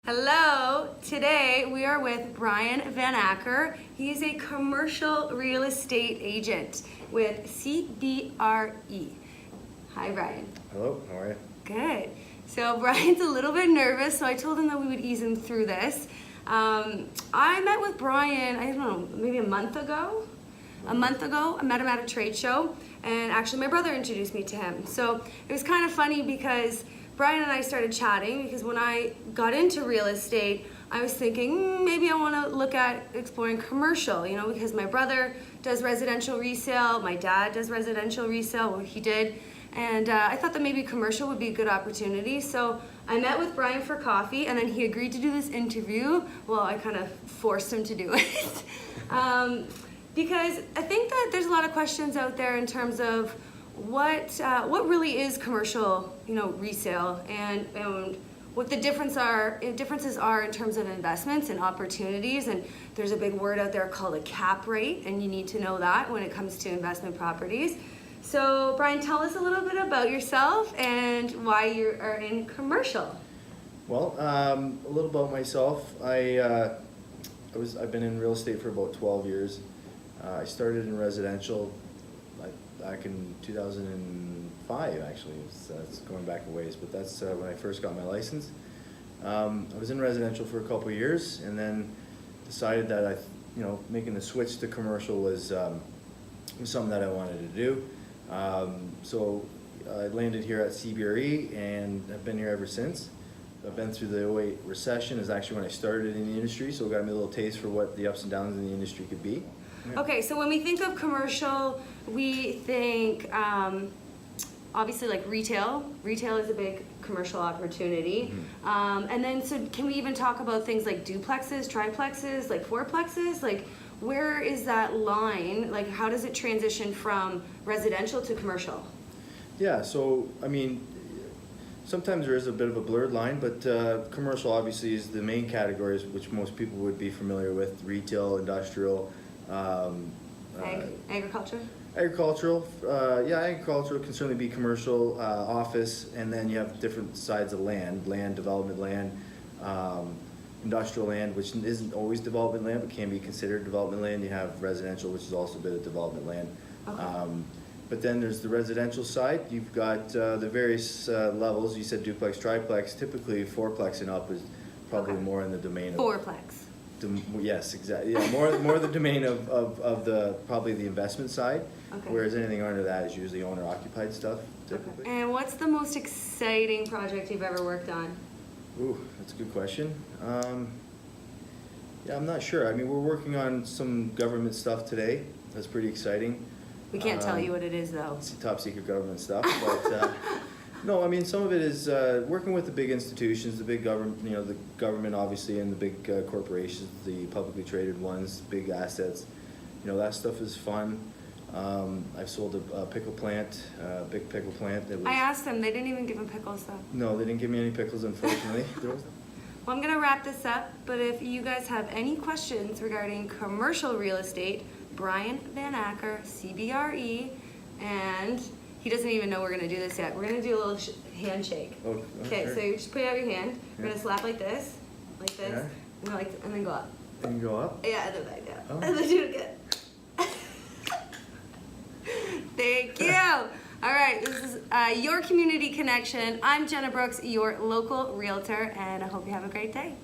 Hello, today we are with Bryan VanAcker. He is a commercial real estate agent with CBRE. Hi, Bryan. Hello, how are you? Good. So Bryan's a little bit nervous, so I told him that we would ease him through this. I met with Bryan, I don't know, maybe a month ago. I met him at a trade show, and actually my brother introduced me to him. So it was kind of funny because Bryan and I started chatting because when I got into real estate, I was thinking maybe I want to look at exploring commercial, because my brother does residential resale, my dad does residential resale, well, he did, and I thought that maybe commercial would be a good opportunity. So I met with Bryan for coffee, and then he agreed to do this interview. Well, I kind of forced him to do it. Because I think that there's a lot of questions out there in terms of what really is commercial, resale, and what the differences are in terms of investments and opportunities. And there's a big word out there called a cap rate, and you need to know that when it comes to investment properties. So Bryan, tell us a little bit about yourself and why you are in commercial. Well, a little about myself. I've been in real estate for about 12 years. I started in residential back in 2005, actually. It's going back a ways, but that's when I first got my license. I was in residential for a couple of years, and then decided that making the switch to commercial was something that I wanted to do. So I landed here at CBRE, and I've been here ever since. I've been through the 2008 recession, is actually when I started in the industry, so it got me a little taste for what the ups and downs in the industry could be. Yeah. Okay, so when we think of commercial, we think obviously like retail. Retail is a big commercial opportunity. Mm-hmm. And then, so can we even talk about things like duplexes, triplexes, like fourplexes? Like, where is that line? Like, how does it transition from residential to commercial? Yeah, so, sometimes there is a bit of a blurred line, but commercial obviously is the main categories which most people would be familiar with: retail, industrial, agriculture? Agricultural, agricultural can certainly be commercial, office, and then you have different sides of land, development land, industrial land, which isn't always development land, but can be considered development land. You have residential, which is also a bit of development land. Okay. But then there's the residential side. You've got the various levels. You said duplex, triplex. Typically, fourplex and up is probably more in the domain of fourplex. Yes, exactly. Yeah, more the domain of the probably the investment side. Okay. Whereas anything under that is usually owner-occupied stuff, typically. Okay. And what's the most exciting project you've ever worked on? Ooh, that's a good question. Yeah, I'm not sure. We're working on some government stuff today. That's pretty exciting. We can't tell you what it is, though. It's top secret government stuff, but no, some of it is working with the big institutions, the big government, the government obviously, and the big corporations, the publicly traded ones, big assets. That stuff is fun. I've sold a pickle plant, big pickle plant. I asked them, they didn't even give them pickles, though. No, they didn't give me any pickles, unfortunately. Well, I'm going to wrap this up, but if you guys have any questions regarding commercial real estate, Bryan VanAcker, CBRE, and he doesn't even know we're going to do this yet. We're going to do a little handshake. Okay, sure. So you just put out your hand. We're going to slap like this, yeah. And then go up. And go up? Yeah, and then like that. Oh. And then do it again. Thank you. All right, this is Your Community Connection. I'm Jenna Brooks, your local realtor, and I hope you have a great day.